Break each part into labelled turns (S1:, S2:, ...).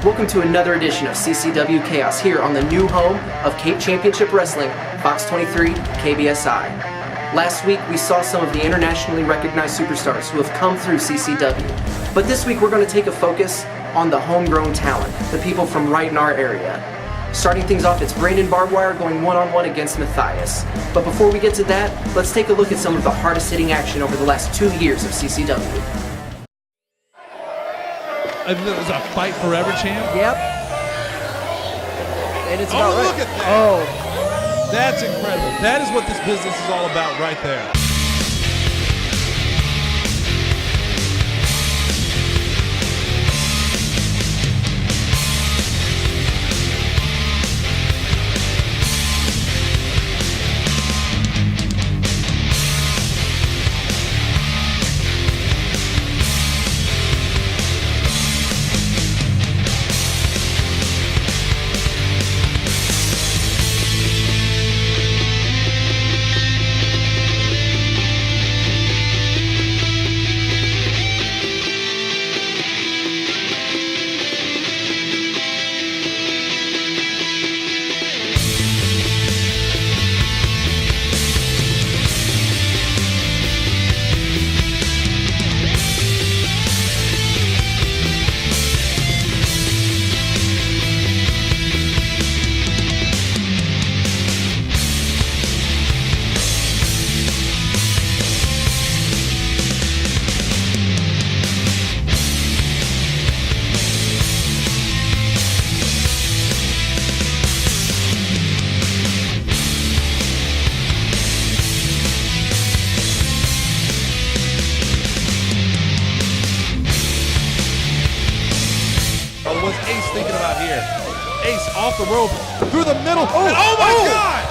S1: Welcome to another edition of CCW Chaos here on the new home of Cape Championship Wrestling, Fox 23, KBSI. Last week we saw some of the internationally recognized superstars who have come through CCW. But this week we're going to take a focus on the homegrown talent, the people from right in our area. Starting things off, it's Brandon Barbwire going one-on-one against Matheus. But before we get to that, let's take a look at some of the hardest hitting action over the last 2 years of CCW.
S2: There's a fight forever champ.
S1: Yep. And it's about right.
S2: Look at that.
S1: Oh.
S2: That's incredible. That is what this business is all about right there. What's Ace thinking about here? Ace off the rope, through the middle. Oh my God!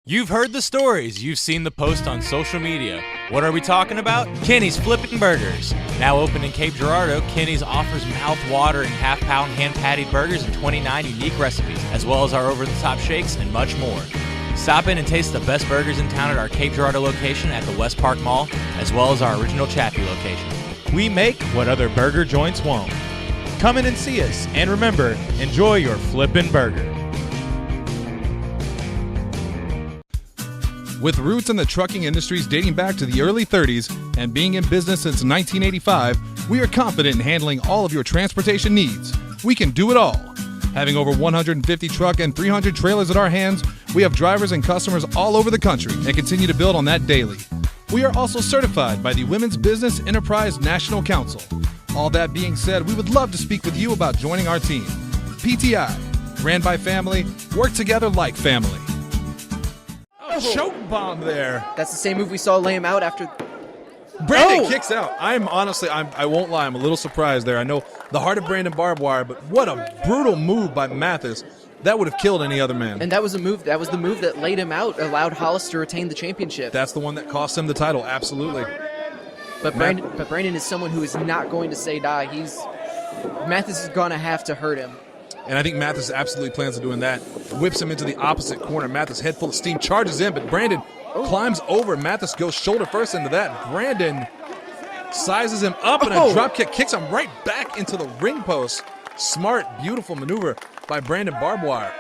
S3: You've heard the stories, you've seen the posts on social media. What are we talking about? Kenny's Flippin' Burgers. Now open in Cape Girardeau, Kenny's offers mouth-watering half-pound hand-patted burgers and 29 unique recipes, as well as our over-the-top shakes and much more. Stop in and taste the best burgers in town at our Cape Girardeau location at the West Park Mall, as well as our original Chappie location.
S4: We make what other burger joints won't. Come in and see us, and remember, enjoy your Flippin' Burger.
S5: With roots in the trucking industries dating back to the early 30s and being in business since 1985, we are confident in handling all of your transportation needs. We can do it all. Having over 150 truck and 300 trailers at our hands, we have drivers and customers all over the country and continue to build on that daily. We are also certified by the Women's Business Enterprise National Council. All that being said, we would love to speak with you about joining our team. PTI, ran by family, work together like family.
S2: Choke bomb there.
S1: That's the same move we saw lay him out after.
S5: Brandon kicks out. I won't lie, I'm a little surprised there. I know the heart of Brandon Barbwire, but what a brutal move by Matheus. That would have killed any other man.
S1: And that was the move that laid him out, allowed Hollis to retain the championship.
S5: That's the one that cost him the title, absolutely.
S1: But Brandon is someone who is not going to say die. Matheus is going to have to hurt him.
S5: And I think Matheus absolutely plans on doing that. Whips him into the opposite corner. Matheus, head full of steam, charges in, but Brandon climbs over. Matheus goes shoulder first into that. Brandon sizes him up, and a drop kick kicks him right back into the ring post. Smart, beautiful maneuver by Brandon Barbwire.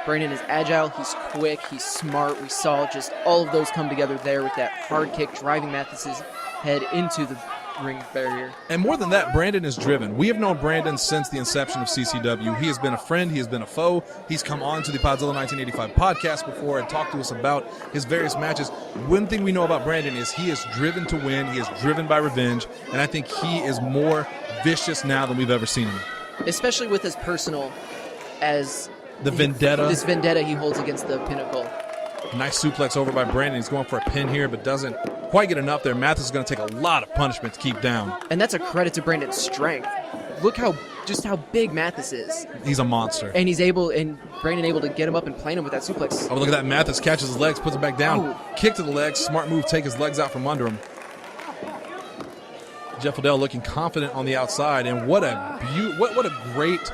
S1: Brandon is agile, he's quick, he's smart. We saw just all of those come together there with that hard kick driving Matheus's head into the ring barrier.
S5: And more than that, Brandon is driven. We have known Brandon since the inception of CCW. He has been a friend, he has been a foe. He's come on to the Podzilla 1985 podcast before and talked to us about his various matches. One thing we know about Brandon is he is driven to win, he is driven by revenge, and I think he is more vicious now than we've ever seen him.
S1: Especially with his personal as
S5: the vendetta.
S1: This vendetta he holds against the Pinnacle.
S5: Nice suplex over by Brandon. He's going for a pin here, but doesn't quite get enough there. Matheus is going to take a lot of punishment to keep down.
S1: And that's a credit to Brandon's strength. Look how big Matheus is.
S5: He's a monster.
S1: And Brandon able to get him up and plant him with that suplex.
S5: Oh, look at that. Matheus catches his legs, puts him back down. Kick to the legs. Smart move, take his legs out from under him. Jeff Odell looking confident on the outside, and what a great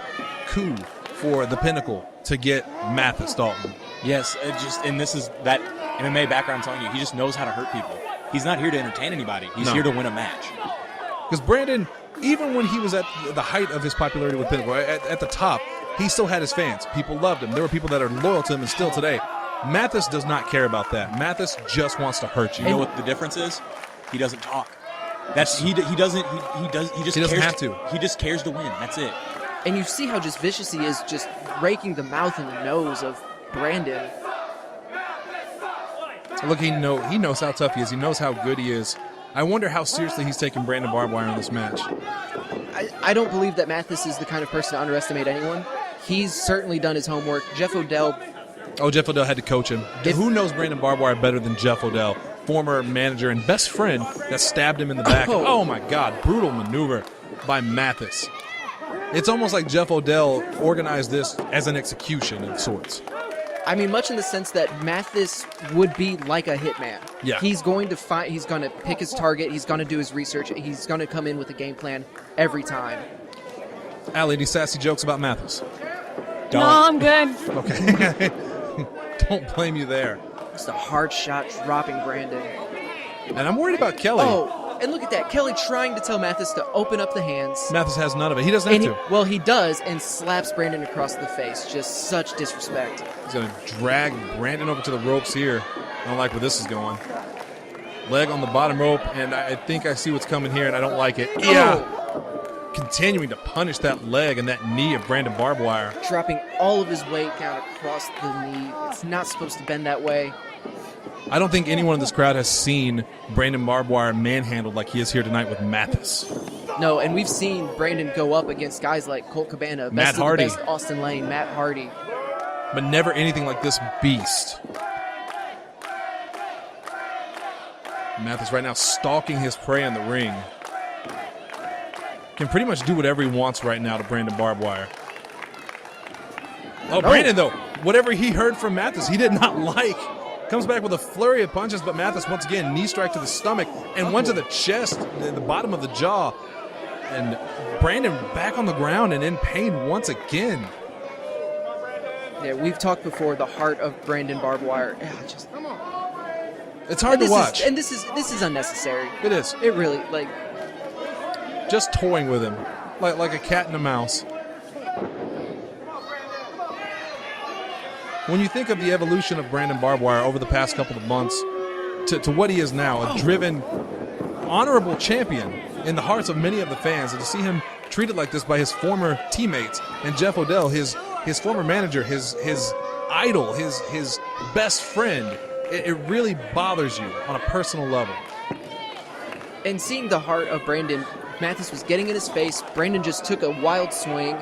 S5: coup for the Pinnacle to get Matheus, Dalton.
S3: Yes, and this is that MMA background telling you, he just knows how to hurt people. He's not here to entertain anybody. He's here to win a match.
S5: Because Brandon, even when he was at the height of his popularity with Pinnacle, at the top, he still had his fans. People loved him. There were people that are loyal to him and still today. Matheus does not care about that. Matheus just wants to hurt you.
S3: You know what the difference is? He doesn't talk. He doesn't have to. He just cares to win. That's it.
S1: And you see how just vicious he is, just raking the mouth and the nose of Brandon.
S5: Look, he knows how tough he is. He knows how good he is. I wonder how seriously he's taking Brandon Barbwire in this match.
S1: I don't believe that Matheus is the kind of person to underestimate anyone. He's certainly done his homework. Jeff Odell.
S5: Oh, Jeff Odell had to coach him. Who knows Brandon Barbwire better than Jeff Odell? Former manager and best friend that stabbed him in the back. Oh my God, brutal maneuver by Matheus. It's almost like Jeff Odell organized this as an execution of sorts.
S1: I mean, much in the sense that Matheus would be like a hitman.
S5: Yeah.
S1: He's going to pick his target, he's going to do his research, he's going to come in with a game plan every time.
S5: Allie, any sassy jokes about Matheus?
S6: No, I'm good.
S5: Okay. Don't blame you there.
S1: Just a hard shot dropping Brandon.
S5: And I'm worried about Kaeley.
S1: Oh, and look at that. Kaeley trying to tell Matheus to open up the hands.
S5: Matheus has none of it. He doesn't have to.
S1: Well, he does, and slaps Brandon across the face. Just such disrespect.
S5: He's going to drag Brandon over to the ropes here. I don't like where this is going. Leg on the bottom rope, and I think I see what's coming here, and I don't like it. Yeah. Continuing to punish that leg and that knee of Brandon Barbwire.
S1: Dropping all of his weight down across the knee. It's not supposed to bend that way.
S5: I don't think anyone in this crowd has seen Brandon Barbwire manhandled like he is here tonight with Matheus.
S1: No, and we've seen Brandon go up against guys like Colt Cabana,
S5: Matt Hardy,
S1: best Austin Lane, Matt Hardy.
S5: But never anything like this beast. Matheus right now stalking his prey in the ring. Can pretty much do whatever he wants right now to Brandon Barbwire. Oh, Brandon, though, whatever he heard from Matheus, he did not like. Comes back with a flurry of punches, but Matheus, once again, knee strike to the stomach and one to the chest, the bottom of the jaw. And Brandon back on the ground and in pain once again.
S1: Yeah, we've talked before, the heart of Brandon Barbwire.
S5: It's hard to watch.
S1: This is unnecessary.
S5: It is.
S1: It really,
S5: just toying with him, like a cat and a mouse. When you think of the evolution of Brandon Barbwire over the past couple of months to what he is now, a driven, honorable champion in the hearts of many of the fans, and to see him treated like this by his former teammates and Jeff Odell, his former manager, his idol, his best friend, it really bothers you on a personal level.
S1: And seeing the heart of Brandon, Matheus was getting in his face. Brandon just took a wild swing,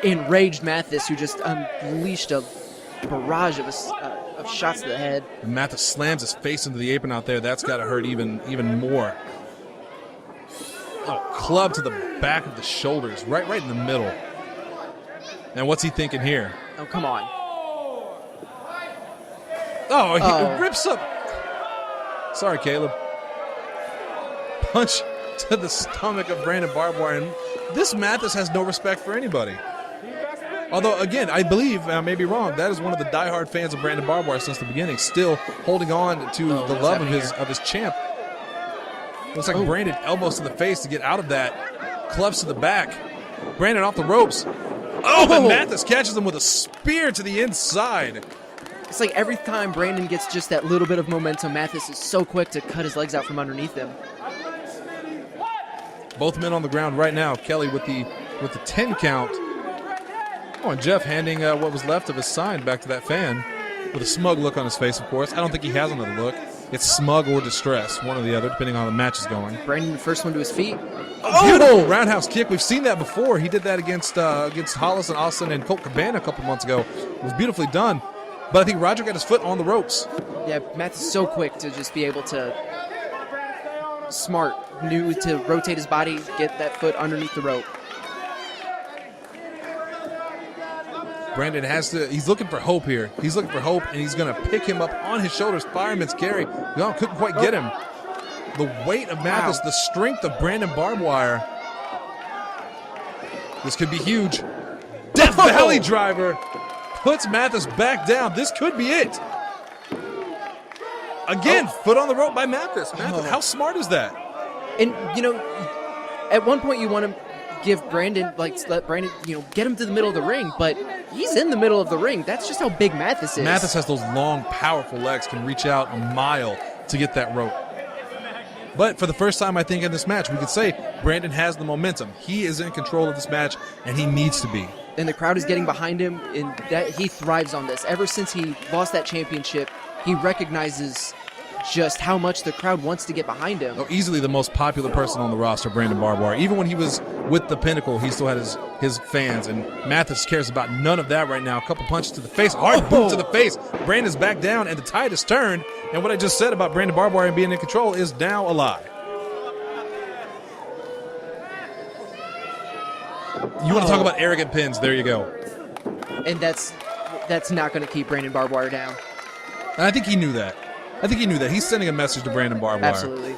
S1: enraged Matheus, who just unleashed a barrage of of shots to the head.
S5: And Matheus slams his face into the apron out there. That's got to hurt even more. Oh, club to the back of the shoulders, right in the middle. And what's he thinking here?
S1: Oh, come on.
S5: Oh, he rips up. Sorry, Caleb. Punch to the stomach of Brandon Barbwire. And this Matheus has no respect for anybody. Although, again, I believe, I may be wrong, that is one of the diehard fans of Brandon Barbwire since the beginning, still holding on to the love of his champ. Looks like Brandon elbows to the face to get out of that. Clubs to the back. Brandon off the ropes. Oh, but Matheus catches him with a spear to the inside.
S1: It's like every time Brandon gets just that little bit of momentum, Matheus is so quick to cut his legs out from underneath him.
S5: Both men on the ground right now. Kaeley with the 10 count. Oh, and Jeff handing what was left of his sign back to that fan with a smug look on his face, of course. I don't think he has another look. It's smug or distress, one or the other, depending on how the match is going.
S1: Brandon, the first one to his feet.
S5: Oh, beautiful roundhouse kick. We've seen that before. He did that against Hollis and Austin and Colt Cabana a couple months ago. It was beautifully done. But I think Roger got his foot on the ropes.
S1: Yeah, Matheus is so quick to just be able to knew to rotate his body, get that foot underneath the rope.
S5: Brandon he's looking for hope here. He's looking for hope, and he's going to pick him up on his shoulders. Fireman's carry. No, couldn't quite get him. The weight of Matheus, the strength of Brandon Barbwire. This could be huge. Death Valley driver puts Matheus back down. This could be it. Again, foot on the rope by Matheus. How smart is that?
S1: And, at one point you want to give Brandon, let Brandon, get him to the middle of the ring, but he's in the middle of the ring. That's just how big Matheus is.
S5: Matheus has those long, powerful legs, can reach out a mile to get that rope. But for the first time, I think, in this match, we could say Brandon has the momentum. He is in control of this match, and he needs to be.
S1: And the crowd is getting behind him, and that he thrives on this. Ever since he lost that championship, he recognizes just how much the crowd wants to get behind him.
S5: Oh, easily the most popular person on the roster, Brandon Barbwire. Even when he was with the Pinnacle, he still had his fans, and Matheus cares about none of that right now. A couple punches to the face, hard boot to the face. Brandon's back down, and the tide has turned, and what I just said about Brandon Barbwire and being in control is now a lie. You want to talk about arrogant pins, there you go.
S1: And that's not going to keep Brandon Barbwire down.
S5: And I think he knew that. He's sending a message to Brandon Barbwire.
S1: Absolutely.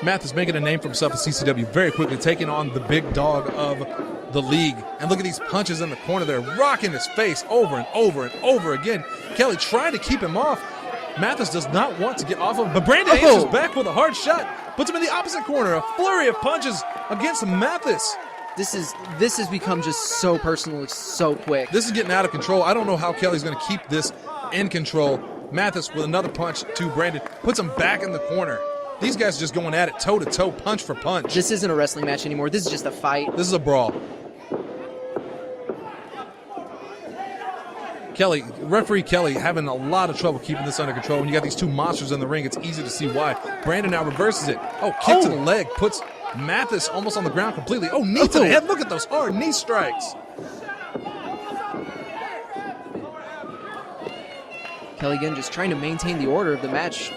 S5: Matheus making a name for himself at CCW very quickly, taking on the big dog of the league. And look at these punches in the corner there, rocking his face over and over and over again. Kaeley trying to keep him off. Matheus does not want to get off of him, but Brandon answers back with a hard shot, puts him in the opposite corner. A flurry of punches against Matheus.
S1: This has become just so personal, so quick.
S5: This is getting out of control. I don't know how Kelly's going to keep this in control. Matheus with another punch to Brandon, puts him back in the corner. These guys are just going at it toe-to-toe, punch for punch.
S1: This isn't a wrestling match anymore. This is just a fight.
S5: This is a brawl. Referee Kaeley having a lot of trouble keeping this under control. When you got these two monsters in the ring, it's easy to see why. Brandon now reverses it. Kick to the leg, puts Matheus almost on the ground completely. Knee to the head. Look at those hard knee strikes.
S1: Kaeley again just trying to maintain the order of the match.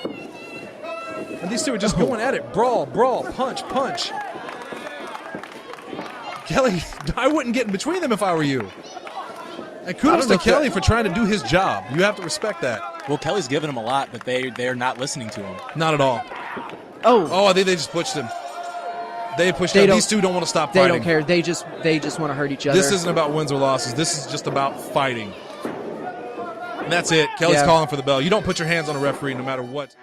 S5: And these two are just going at it. Brawl, punch. Kaeley, I wouldn't get in between them if I were you. And kudos to Kaeley for trying to do his job. You have to respect that.
S3: Well, Kelly's giving him a lot, but they're not listening to him.
S5: Not at all. I think they just pushed him. They pushed him. These two don't want to stop fighting.
S1: They don't care. They just want to hurt each other.
S5: This isn't about wins or losses. This is just about fighting. And that's it. Kelly's calling for the bell. You don't put your hands on a referee no matter what.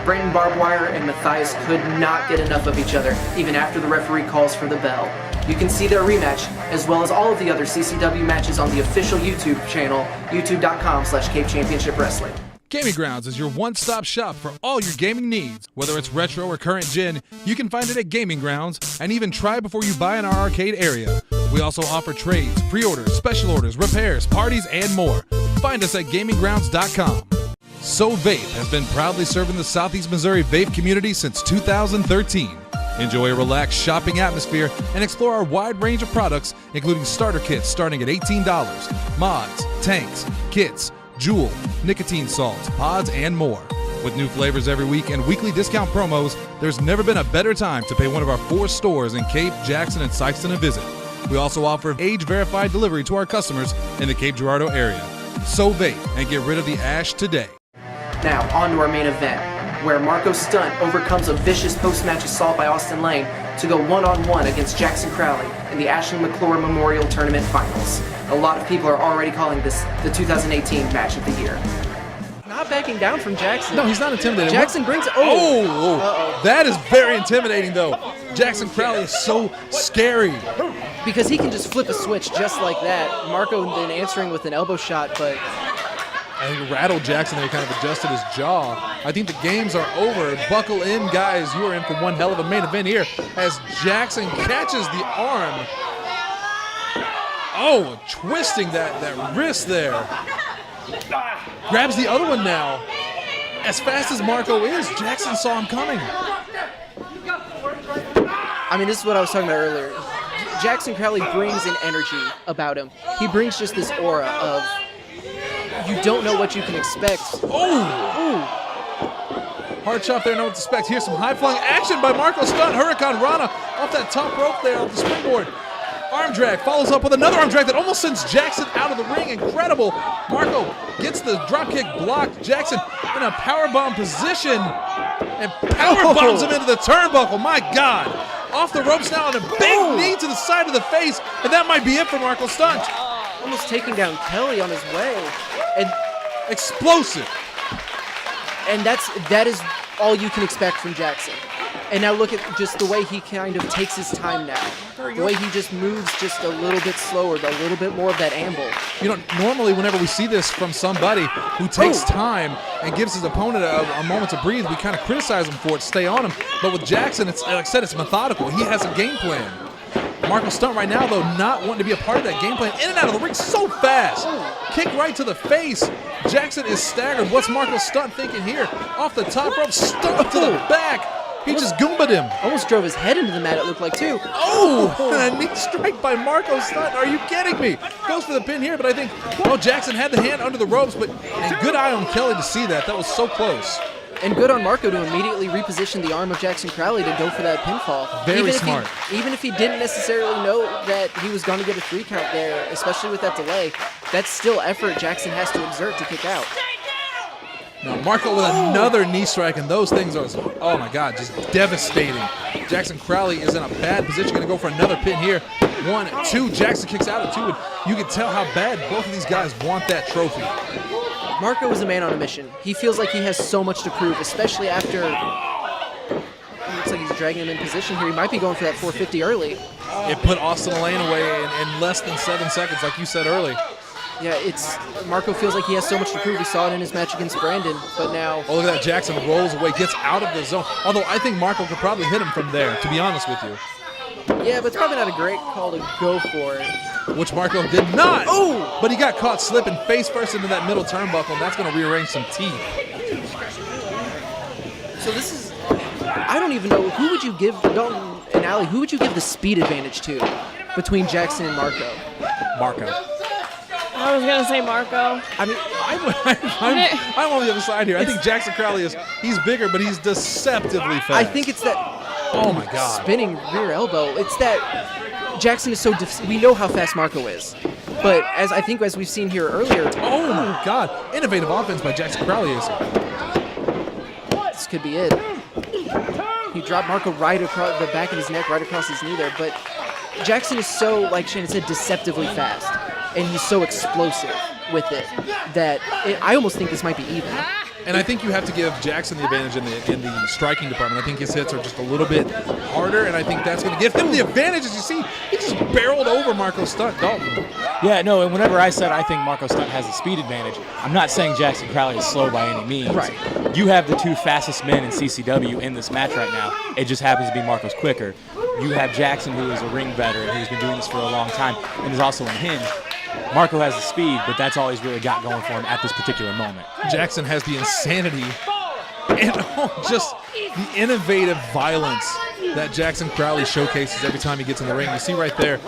S1: Brandon Barbwire and Matheus could not get enough of each other, even after the referee calls for the bell. You can see their rematch, as well as all of the other CCW matches on the official YouTube channel, youtube.com/Cape Championship Wrestling.
S5: Gaming Grounds is your one-stop shop for all your gaming needs. Whether it's retro or current gen, you can find it at Gaming Grounds, and even try before you buy in our arcade area. We also offer trades, pre-orders, special orders, repairs, parties, and more. Find us at gaminggrounds.com. So Vape has been proudly serving the Southeast Missouri vape community since 2013. Enjoy a relaxed shopping atmosphere and explore our wide range of products, including starter kits starting at $18, mods, tanks, kits, Jewel, nicotine salts, pods, and more. With new flavors every week and weekly discount promos, there's never been a better time to pay one of our 4 stores in Cape, Jackson, and Sikeston a visit. We also offer age-verified delivery to our customers in the Cape Girardeau area. So vape and get rid of the ash today.
S1: Now, on to our main event, where Marko Stunt overcomes a vicious post-match assault by Austin Lane to go one-on-one against Jacksyn Crowley in the Ashley McClure Memorial Tournament Finals. A lot of people are already calling this the 2018 match of the year. Not backing down from Jacksyn.
S5: No, he's not intimidating.
S1: Jacksyn brings...
S5: That is very intimidating, though. Jacksyn Crowley is so scary.
S1: Because he can just flip a switch just like that. Marko then answering with an elbow shot, but...
S5: I think it rattled Jacksyn there, kind of adjusted his jaw. I think the games are over. Buckle in, guys. You are in for one hell of a main event here as Jacksyn catches the arm. Oh, twisting that wrist there. Grabs the other one now. As fast as Marko is, Jacksyn saw him coming.
S1: I mean, this is what I was talking about earlier. Jacksyn Crowley brings an energy about him. He brings just this aura of you don't know what you can expect.
S5: Hard shot there, know what to expect. Here's some high-flying action by Marko Stunt. Hurricane Rana off that top rope there, off the springboard. Arm drag, follows up with another arm drag that almost sends Jacksyn out of the ring. Incredible. Marko gets the dropkick blocked. Jacksyn in a powerbomb position and power bombs him into the turnbuckle. My God. Off the ropes now and a big knee to the side of the face. And that might be it for Marko Stunt.
S1: Almost taking down Kaeley on his way. And
S5: explosive.
S1: And that is all you can expect from Jacksyn. And now look at just the way he kind of takes his time now. The way he just moves just a little bit slower, a little bit more of that amble.
S5: You know, normally whenever we see this from somebody who takes time and gives his opponent a moment to breathe, we kind of criticize him for it, stay on him. But with Jacksyn, it's, like I said, it's methodical. He has a game plan. Marko Stunt right now, though, not wanting to be a part of that game plan. In and out of the ring so fast. Kick right to the face. Jacksyn is staggered. What's Marko Stunt thinking here? Off the top rope, stomp to the back. He just goomba'd him.
S1: Almost drove his head into the mat, it looked like, too.
S5: And a knee strike by Marko Stunt. Are you kidding me? Goes for the pin here, but I think, Jacksyn had the hand under the ropes, but a good eye on Kaeley to see that. That was so close.
S1: And good on Marko to immediately reposition the arm of Jacksyn Crowley to go for that pinfall.
S5: Very smart.
S1: Even if he didn't necessarily know that he was going to get a 3 count there, especially with that delay, that's still effort Jacksyn has to exert to kick out.
S5: Now Marko with another knee strike, and those things are, oh my God, just devastating. Jacksyn Crowley is in a bad position, going to go for another pin here. 1, 2, Jacksyn kicks out at 2, and you can tell how bad both of these guys want that trophy.
S1: Marko is a man on a mission. He feels like he has so much to prove, especially after, it looks like he's dragging him in position here. He might be going for that 450 early.
S5: It put Austin Lane away in less than 7 seconds, like you said early.
S1: Yeah, Marko feels like he has so much to prove. We saw it in his match against Brandon, but now...
S5: Oh, look at that. Jacksyn rolls away, gets out of the zone. Although I think Marko could probably hit him from there, to be honest with you.
S1: Yeah, but it's probably not a great call to go for it.
S5: Which Marko did not. Oh! But he got caught slipping face first into that middle turnbuckle, and that's going to rearrange some teeth.
S1: So this is... I don't even know. Who would you give, Dalton and Allie, who would you give the speed advantage to between Jacksyn and Marko?
S5: Marko.
S6: I was going to say Marko.
S5: I mean, I'm on the other side here. I think Jacksyn Crowley he's bigger, but he's deceptively fast.
S1: I think it's that
S5: oh my God,
S1: spinning rear elbow. It's that Jacksyn is so we know how fast Marko is. But as we've seen here earlier.
S5: Oh my God, innovative offense by Jacksyn Crowley is.
S1: This could be it. He dropped Marko right across the back of his neck, right across his knee there. But Jacksyn is so, like Shannon said, deceptively fast. And he's so explosive with it that I almost think this might be even.
S5: And I think you have to give Jacksyn the advantage in the striking department. I think his hits are just a little bit harder, and I think that's going to give him the advantage. As you see, he just barreled over Marko Stunt, Dalton.
S3: Yeah, no, and whenever I said I think Marko Stunt has a speed advantage, I'm not saying Jacksyn Crowley is slow by any means.
S1: Right.
S3: You have the 2 fastest men in CCW in this match right now. It just happens to be Marko's quicker. You have Jacksyn, who is a ring veteran, who's been doing this for a long time, and is also unhinged. Marko has the speed, but that's all he's really got going for him at this particular moment.
S5: Jacksyn has the insanity and just the innovative violence that Jacksyn Crowley showcases every time he gets in the ring. You see right there,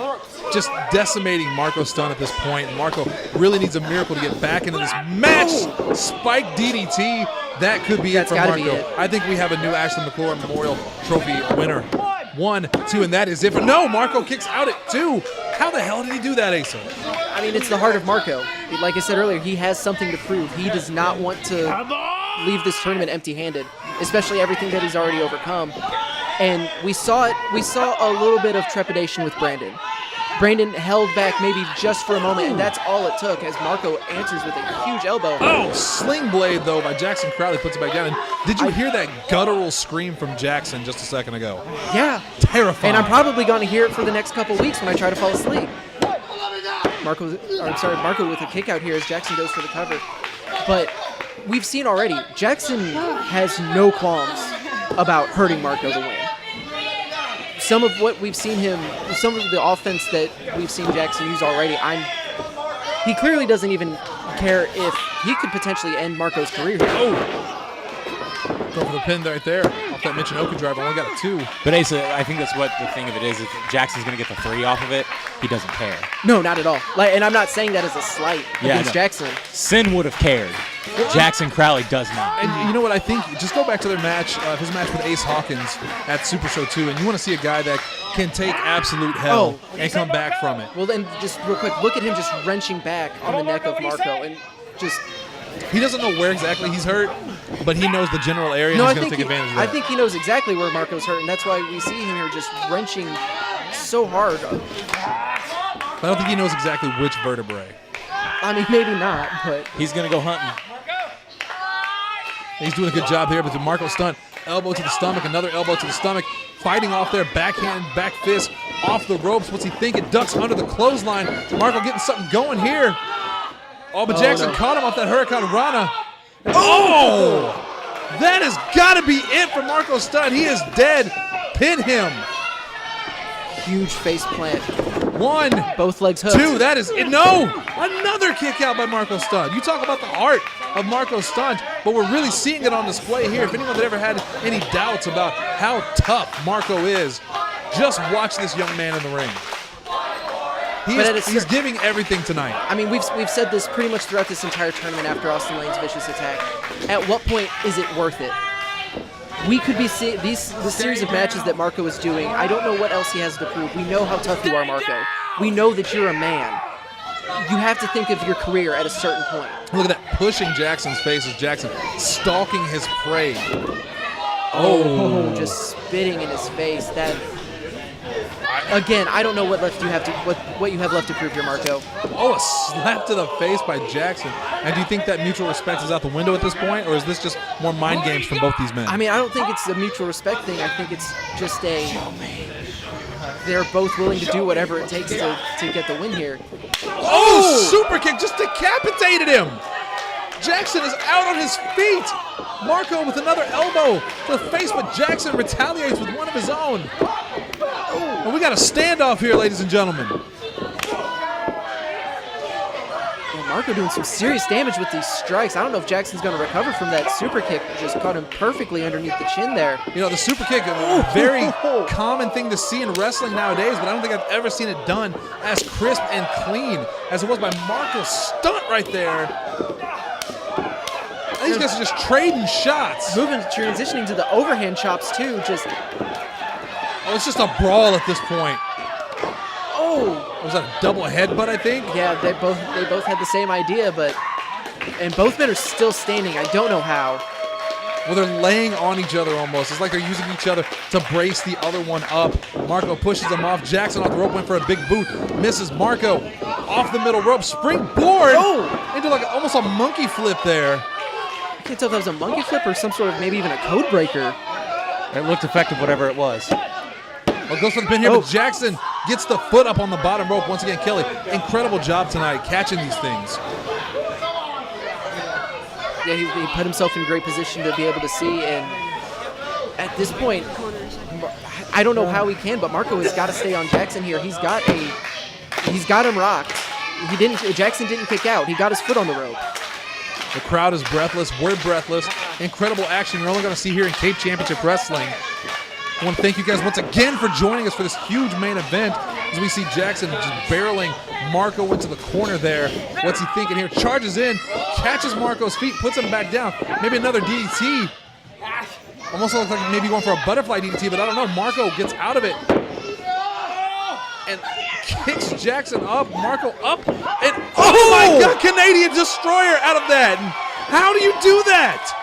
S5: just decimating Marko Stunt at this point. Marko really needs a miracle to get back into this match. Spike DDT. That could be it for Marko. I think we have a new Ashley McClure Memorial Trophy winner. 1, 2, and that is it. But no, Marko kicks out at 2. How the hell did he do that, Asa?
S1: I mean, it's the heart of Marko. Like I said earlier, he has something to prove. He does not want to leave this tournament empty-handed, especially everything that he's already overcome. And we saw it. We saw a little bit of trepidation with Brandon. Brandon held back maybe just for a moment, and that's all it took as Marko answers with a huge elbow.
S5: Oh, sling blade, though, by Jacksyn Crowley, puts it back down. And did you hear that guttural scream from Jacksyn just a second ago?
S1: Yeah.
S5: Terrifying.
S1: And I'm probably going to hear it for the next couple weeks when I try to fall asleep. Marko with a kick out here as Jacksyn goes for the cover. But we've seen already, Jacksyn has no qualms about hurting Marko to win. Some of what we've seen him, some of the offense that we've seen Jacksyn use already, he clearly doesn't even care if he could potentially end Marko's career here.
S5: Oh! Go for the pin right there. Off that Michinoku driver, only got a 2.
S3: But Asa, I think that's what the thing of it is. If Jackson's going to get the 3 off of it, he doesn't care.
S1: No, not at all. And I'm not saying that as a slight against Jacksyn.
S3: Sin would have cared. Jacksyn Crowley does not.
S5: And you know what I think? Just go back to their match, his match with Ace Hawkins at Super Show 2, and you want to see a guy that can take absolute hell and come back from it.
S1: Well, then just real quick, look at him just wrenching back on the neck of Marko and just...
S5: He doesn't know where exactly he's hurt, but he knows the general area, and he's going to take advantage of that.
S1: I think he knows exactly where Marko's hurt, and that's why we see him here just wrenching so hard.
S5: I don't think he knows exactly which vertebrae.
S1: I mean, maybe not, but...
S3: He's going to go hunting.
S5: He's doing a good job here, but the Marko Stunt, elbow to the stomach, another elbow to the stomach, fighting off there, backhand, back fist, off the ropes. What's he thinking? Ducks under the clothesline. Marko getting something going here. Oh, but Jacksyn caught him off that Hurricane Rana. Oh! That has got to be it for Marko Stunt. He is dead. Pin him.
S1: Huge face plant.
S5: 1.
S1: Both legs hooked.
S5: 2. That is it. No! Another kick out by Marko Stunt. You talk about the art of Marko Stunt, but we're really seeing it on display here. If anyone had ever had any doubts about how tough Marko is, just watch this young man in the ring. He's giving everything tonight.
S1: I mean, we've said this pretty much throughout this entire tournament after Austin Lane's vicious attack. At what point is it worth it? We could be seeing the series of matches that Marko is doing. I don't know what else he has to prove. We know how tough you are, Marko. We know that you're a man. You have to think of your career at a certain point.
S5: Look at that, pushing Jackson's face as Jacksyn stalking his prey.
S1: Just spitting in his face. That. Again, I don't know what you have left to prove here, Marko.
S5: Oh, a slap to the face by Jacksyn. And do you think that mutual respect is out the window at this point, or is this just more mind games from both these men?
S1: I mean, I don't think it's a mutual respect thing. I think it's just they're both willing to do whatever it takes to get the win here.
S5: Oh, super kick just decapitated him. Jacksyn is out on his feet. Marko with another elbow to the face, but Jacksyn retaliates with one of his own. And we got a standoff here, ladies and gentlemen.
S1: Well, Marko doing some serious damage with these strikes. I don't know if Jackson's going to recover from that super kick. Just caught him perfectly underneath the chin there.
S5: You know, the super kick, a very common thing to see in wrestling nowadays, but I don't think I've ever seen it done as crisp and clean as it was by Marko Stunt right there. These guys are just trading shots.
S1: Transitioning to the overhand chops, too.
S5: Oh, it's just a brawl at this point.
S1: Oh!
S5: Was that a double headbutt, I think?
S1: Yeah, they both had the same idea, and both men are still standing. I don't know how.
S5: Well, they're laying on each other almost. It's like they're using each other to brace the other one up. Marko pushes him off. Jacksyn off the rope, went for a big boot. Misses Marko off the middle rope. Springboard into like almost a monkey flip there.
S1: I can't tell if that was a monkey flip or some sort of maybe even a code breaker.
S3: It looked effective, whatever it was.
S5: Well, goes for the pin here, but Jacksyn gets the foot up on the bottom rope. Once again, Kaeley, incredible job tonight catching these things.
S1: Yeah, he put himself in great position to be able to see, and at this point, I don't know how he can, but Marko has got to stay on Jacksyn here. He's got him rocked. Jacksyn didn't kick out. He got his foot on the rope.
S5: The crowd is breathless. We're breathless. Incredible action you're only going to see here in Cape Championship Wrestling. I want to thank you guys once again for joining us for this huge main event as we see Jacksyn just barreling Marko into the corner there. What's he thinking here? Charges in, catches Marko's feet, puts him back down. Maybe another DDT. Almost looks like maybe going for a butterfly DDT, but I don't know. Marko gets out of it and kicks Jacksyn up. Marko up, and oh my God, Canadian Destroyer out of that. How do you do that?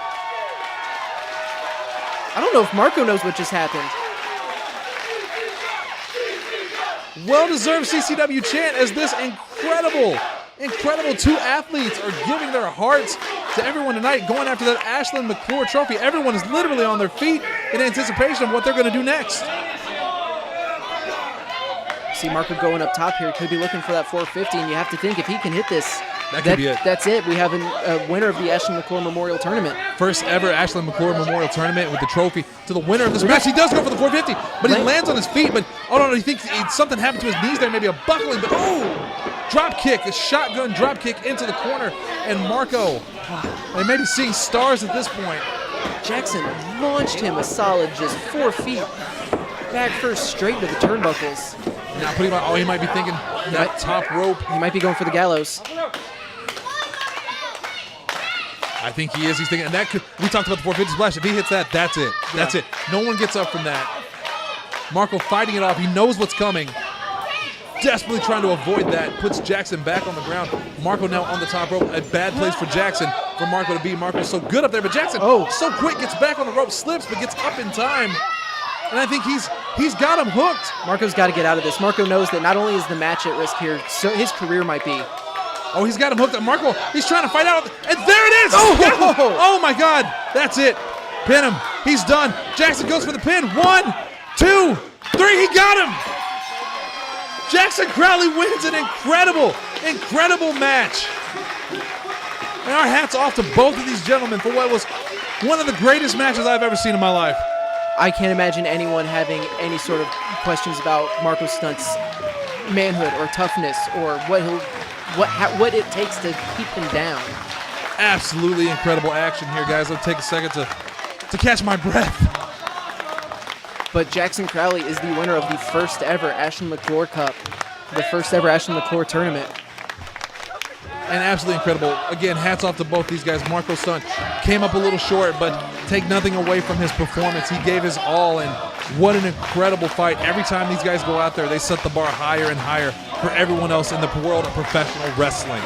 S1: I don't know if Marko knows what just happened.
S5: Well-deserved CCW chant as this incredible two athletes are giving their hearts to everyone tonight, going after that Ashlyn McClure trophy. Everyone is literally on their feet in anticipation of what they're going to do next.
S1: See Marko going up top here. Could be looking for that 450, and you have to think if he can hit this,
S5: that could be it.
S1: That's it. We have a winner of the Ashlyn McClure Memorial Tournament.
S5: First ever Ashlyn McClure Memorial Tournament with the trophy to the winner of this match. He does go for the 450, but he lands on his feet. But oh no, he thinks something happened to his knees there, maybe a buckling. But oh, drop kick, a shotgun drop kick into the corner, and Marko, they may be seeing stars at this point.
S1: Jacksyn launched him a solid just 4 feet back first, straight to the turnbuckles.
S5: Now putting on, he might be thinking that top rope.
S1: He might be going for the gallows.
S5: I think he is. He's thinking, and that could, we talked about the 450 splash. If he hits that, that's it. That's it. No one gets up from that. Marko fighting it off. He knows what's coming. Desperately trying to avoid that. Puts Jacksyn back on the ground. Marko now on the top rope. A bad place for Jacksyn, for Marko to be. Marko's so good up there, but Jacksyn, so quick, gets back on the rope, slips, but gets up in time. And I think he's got him hooked.
S1: Marko's got to get out of this. Marko knows that not only is the match at risk here, so his career might be.
S5: Oh, he's got him hooked up. Marko, he's trying to fight out. And there it is! Oh my God. That's it. Pin him. He's done. Jacksyn goes for the pin. 1, 2, 3. He got him. Jacksyn Crowley wins an incredible match. And our hats off to both of these gentlemen for what was one of the greatest matches I've ever seen in my life.
S1: I can't imagine anyone having any sort of questions about Marko Stunt's manhood or toughness or what it takes to keep him down.
S5: Absolutely incredible action here, guys. Let's take a second to catch my breath.
S1: But Jacksyn Crowley is the winner of the first ever Ashlyn McClure Cup, the first ever Ashlyn McClure tournament.
S5: And absolutely incredible. Again, hats off to both these guys. Marko Stunt came up a little short, but take nothing away from his performance. He gave his all, and what an incredible fight. Every time these guys go out there, they set the bar higher and higher for everyone else in the world of professional wrestling.